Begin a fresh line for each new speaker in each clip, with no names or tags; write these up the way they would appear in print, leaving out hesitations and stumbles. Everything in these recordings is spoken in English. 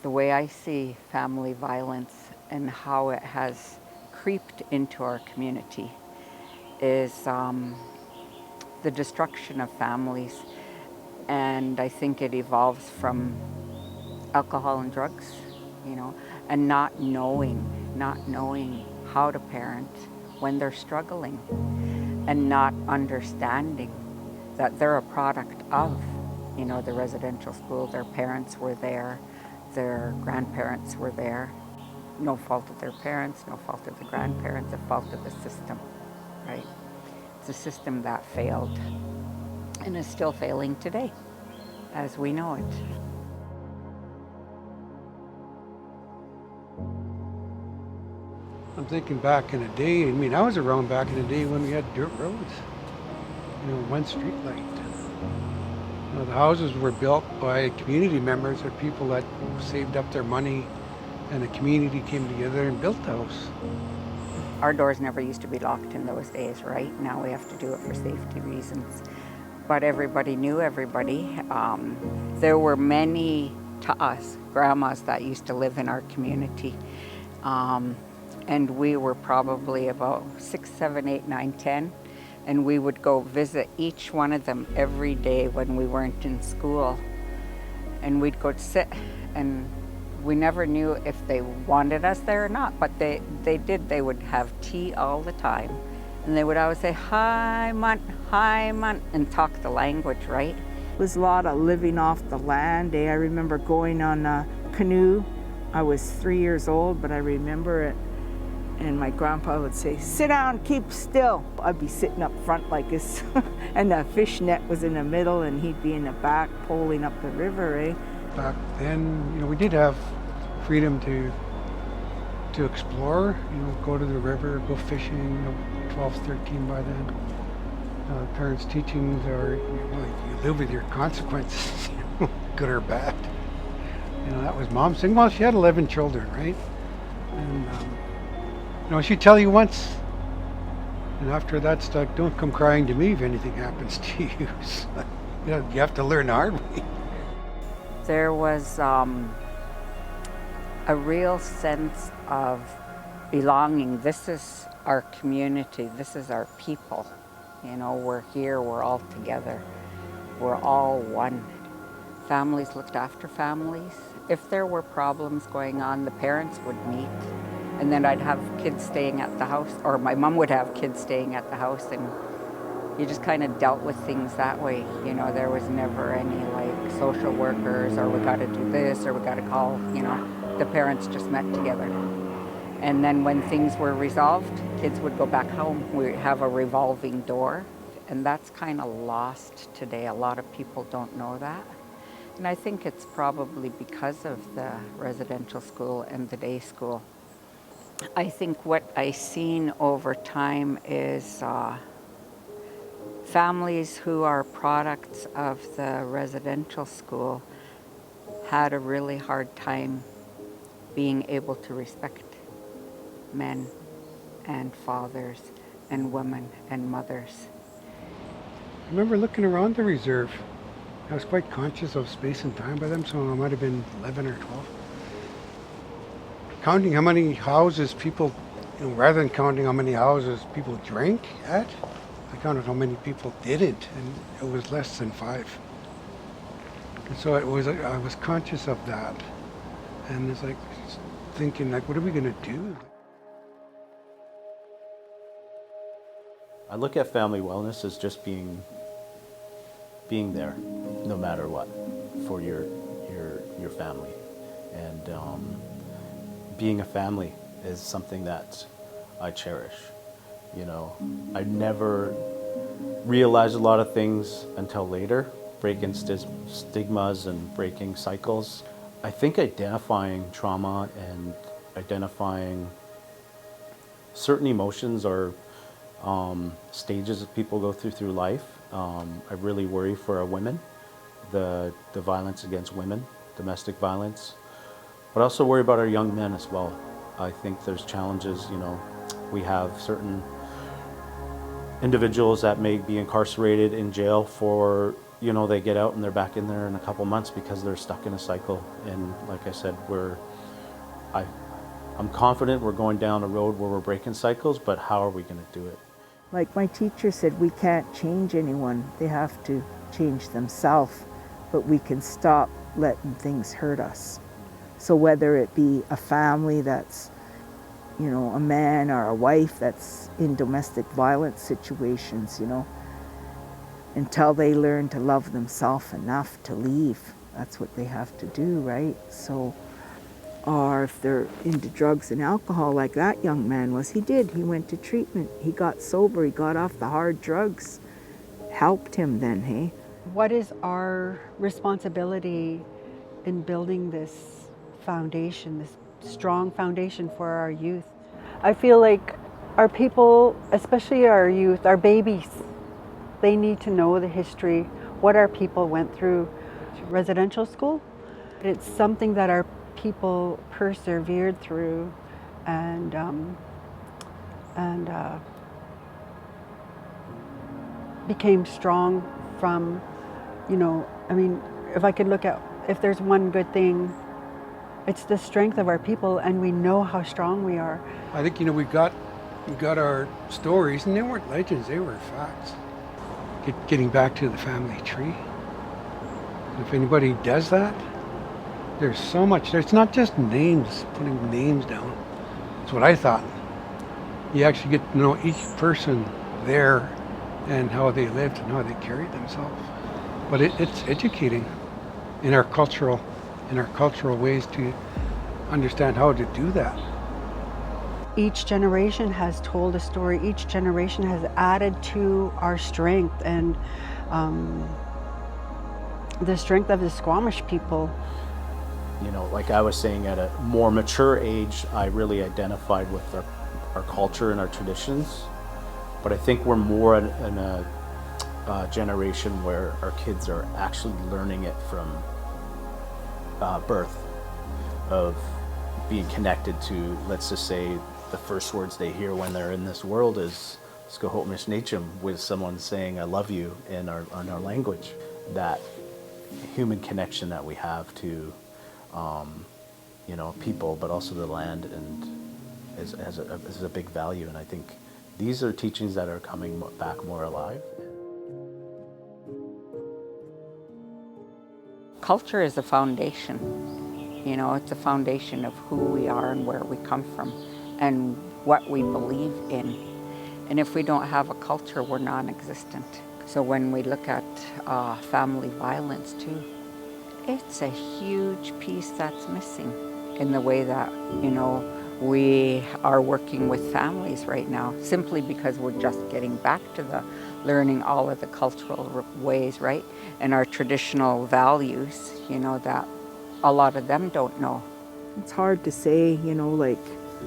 The way I see family violence and how it has creeped into our community is the destruction of families. And I think it evolves from alcohol and drugs, you know, and not knowing how to parent when they're struggling, and not understanding that they're a product of, the residential school. Their parents were there, their grandparents were there. No fault of their parents, no fault of the grandparents, the fault of the system, right? It's a system that failed and is still failing today as we know it.
I'm thinking back in the day, I was around back in the day when we had dirt roads, one street light. The houses were built by community members or people that saved up their money, and the community came together and built the house.
Our doors never used to be locked in those days, right? Now we have to do it for safety reasons. But everybody knew everybody. There were many, to us, grandmas that used to live in our community. And we were probably about 6, 7, 8, 9, 10. And we would go visit each one of them every day when we weren't in school. And we'd go sit, and we never knew if they wanted us there or not, but they did. They would have tea all the time. And they would always say, hi, munt, and talk the language, right?
It was a lot of living off the land. I remember going on a canoe. I was 3 years old, but I remember it. And my grandpa would say, sit down, keep still. I'd be sitting up front like this, and the fish net was in the middle, and he'd be in the back poling up the river, eh?
Back then, we did have freedom to explore, go to the river, go fishing, 12, 13 by then. Parents' teachings are, you live with your consequences, good or bad. That was Mom's thing. Well, she had 11 children, right? And, she'd tell you once, and after that's like, don't come crying to me if anything happens to you. So, you have to learn the hard way.
There was a real sense of belonging. This is our community. This is our people. We're here. We're all together. We're all one. Families looked after families. If there were problems going on, the parents would meet. And then I'd have kids staying at the house, or my mom would have kids staying at the house, and you just kind of dealt with things that way. There was never any like social workers, or we got to do this, or we got to call, the parents just met together. And then when things were resolved, kids would go back home. We have a revolving door, and that's kind of lost today. A lot of people don't know that. And I think it's probably because of the residential school and the day school. I think what I've seen over time is families who are products of the residential school had a really hard time being able to respect men and fathers and women and mothers.
I remember looking around the reserve. I was quite conscious of space and time by then, so I might have been 11 or 12. Counting how many houses people, rather than counting how many houses people drank at, I counted how many people didn't, and it was less than 5. And so I was conscious of that, and it's like thinking, what are we going to do?
I look at family wellness as just being there, no matter what, for your family, and being a family is something that I cherish. I never realized a lot of things until later, breaking stigmas and breaking cycles. I think identifying trauma and identifying certain emotions or stages that people go through life. I really worry for our women, the violence against women, domestic violence, but I also worry about our young men as well. I think there's challenges, we have certain individuals that may be incarcerated in jail for you know, they get out and they're back in there in a couple months because they're stuck in a cycle. And like I said, I'm confident we're going down a road where we're breaking cycles, but how are we going to do it?
Like my teacher said, we can't change anyone. They have to change themselves, but we can stop letting things hurt us. So whether it be a family that's, you know, a man or a wife that's in domestic violence situations, you know, until they learn to love themselves enough to leave, that's what they have to do, right? So, or if they're into drugs and alcohol like that young man was, he went to treatment, he got sober, he got off the hard drugs, helped him then, hey?
What is our responsibility in building this foundation, this strong foundation for our youth? I feel like our people, especially our youth, our babies, they need to know the history, what our people went through. Residential school, it's something that our people persevered through and became strong from, you know, I mean, if I could look at, if there's one good thing, it's the strength of our people, and we know how strong we are.
I think, you know, we got our stories, and they weren't legends, they were facts. Getting back to the family tree. If anybody does that, there's so much. It's not just names, putting names down. That's what I thought. You actually get to know each person there and how they lived and how they carried themselves. But it's educating in our cultural ways to understand how to do that.
Each generation has told a story. Each generation has added to our strength, and the strength of the Squamish people.
You know, like I was saying, at a more mature age, I really identified with our culture and our traditions. But I think we're more in a generation where our kids are actually learning it from birth, of being connected to, let's just say, the first words they hear when they're in this world is Squamish Nachum, with someone saying I love you in our language. That human connection that we have to you know, people, but also the land, and is a big value. And I think these are teachings that are coming back more alive.
Culture is a foundation. You know, it's a foundation of who we are and where we come from and what we believe in. And if we don't have a culture, we're non-existent. So when we look at family violence too, it's a huge piece that's missing in the way that, you know, we are working with families right now, simply because we're just getting back to the learning all of the cultural ways, right? And our traditional values, you know, that a lot of them don't know.
It's hard to say, you know, like,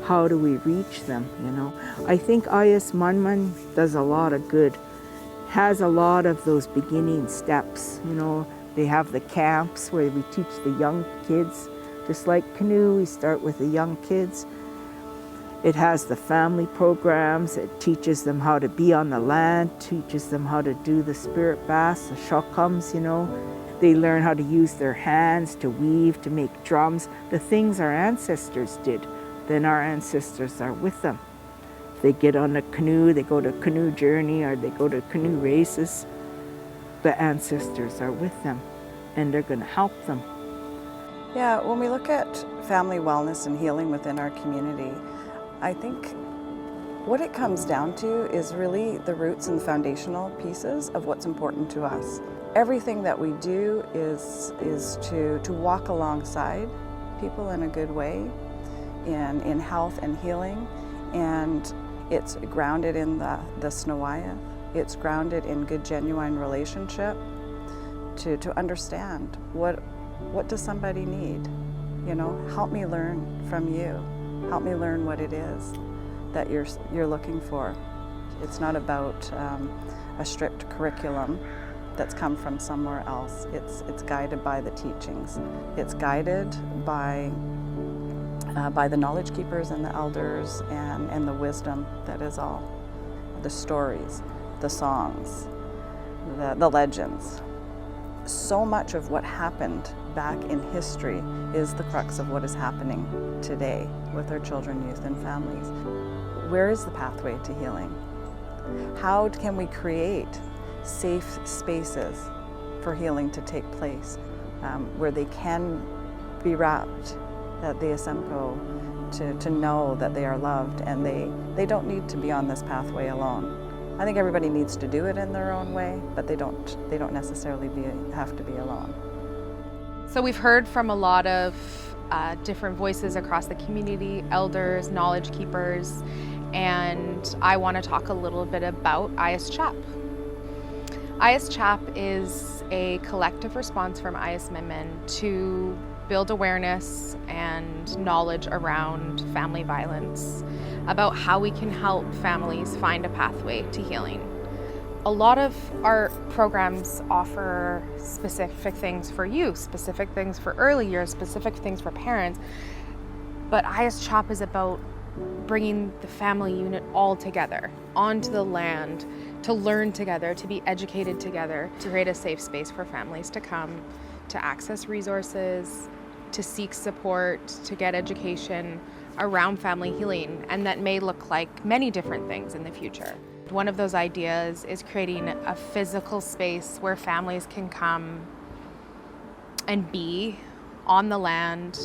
how do we reach them, you know? I think IS Munman does a lot of good, has a lot of those beginning steps, you know. They have the camps where we teach the young kids, just like Canoe, we start with the young kids. It has the family programs, it teaches them how to be on the land, teaches them how to do the spirit baths, the shokums, you know. They learn how to use their hands to weave, to make drums, the things our ancestors did. Then our ancestors are with them. If they get on a canoe, they go to a canoe journey, or they go to canoe races, the ancestors are with them, and they're going to help them.
Yeah, when we look at family wellness and healing within our community, I think what it comes down to is really the roots and the foundational pieces of what's important to us. Everything that we do is to walk alongside people in a good way, in health and healing, and it's grounded in the Snowaya. It's grounded in good, genuine relationship to understand what does somebody need. You know, help me learn from you. Help me learn what it is that you're looking for. It's not about a strict curriculum that's come from somewhere else. It's guided by the teachings. It's guided by the knowledge keepers and the elders and the wisdom that is all. The stories, the songs, the legends. so much of what happened back in history is the crux of what is happening today with our children, youth, and families. Where is the pathway to healing? How can we create safe spaces for healing to take place, where they can be wrapped, that they to know that they are loved and they don't need to be on this pathway alone. I think everybody needs to do it in their own way, but they don't necessarily have to be alone.
So we've heard from a lot of different voices across the community, elders, knowledge keepers, and I want to talk a little bit about Chap. Chap is a collective response from women to build awareness and knowledge around family violence, about how we can help families find a pathway to healing. A lot of our programs offer specific things for youth, specific things for early years, specific things for parents, but Chap is about bringing the family unit all together onto the land to learn together, to be educated together, to create a safe space for families to come, to access resources, to seek support, to get education around family healing, and that may look like many different things in the future. One of those ideas is creating a physical space where families can come and be on the land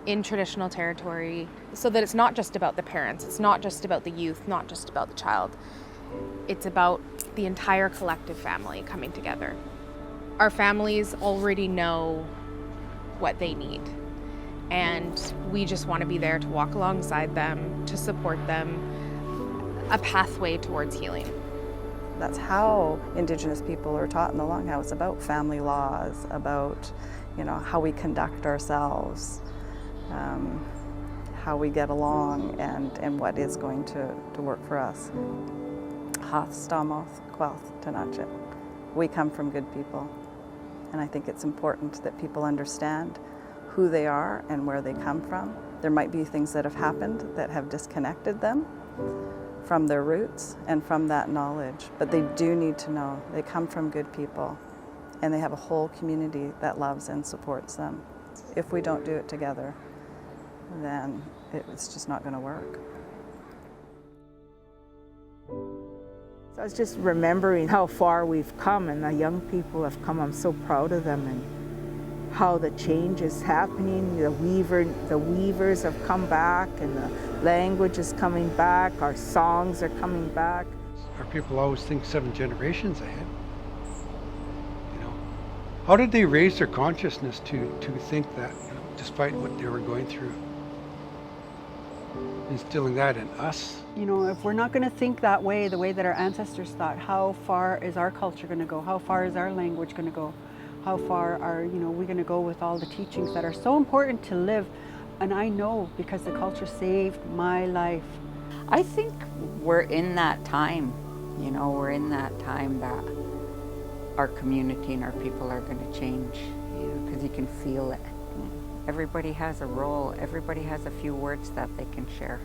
in traditional territory, so that it's not just about the parents, it's not just about the youth, not just about the child. It's about the entire collective family coming together. Our families already know what they need, and we just want to be there to walk alongside them, to support them, a pathway towards healing.
That's how Indigenous people are taught in the Longhouse, about family laws, about how we conduct ourselves, how we get along, and what is going to work for us. Hath Stamoth Quelth Tanachit. We come from good people, and I think it's important that people understand who they are and where they come from. There might be things that have happened that have disconnected them from their roots and from that knowledge, but they do need to know they come from good people and they have a whole community that loves and supports them. If we don't do it together, then it's just not going to work.
So I was just remembering how far we've come, and the young people have come. I'm so proud of them, and how the change is happening. The weavers have come back, and the language is coming back. Our songs are coming back.
Our people always think 7 generations ahead. How did they raise their consciousness to think that, despite what they were going through? Instilling that in us.
If we're not going to think that way, the way that our ancestors thought, how far is our culture going to go? How far is our language going to go? How far are we going to go with all the teachings that are so important to live? And I know, because the culture saved my life.
I think we're in that time, we're in that time that our community and our people are going to change, because you can feel it. Everybody has a role, everybody has a few words that they can share.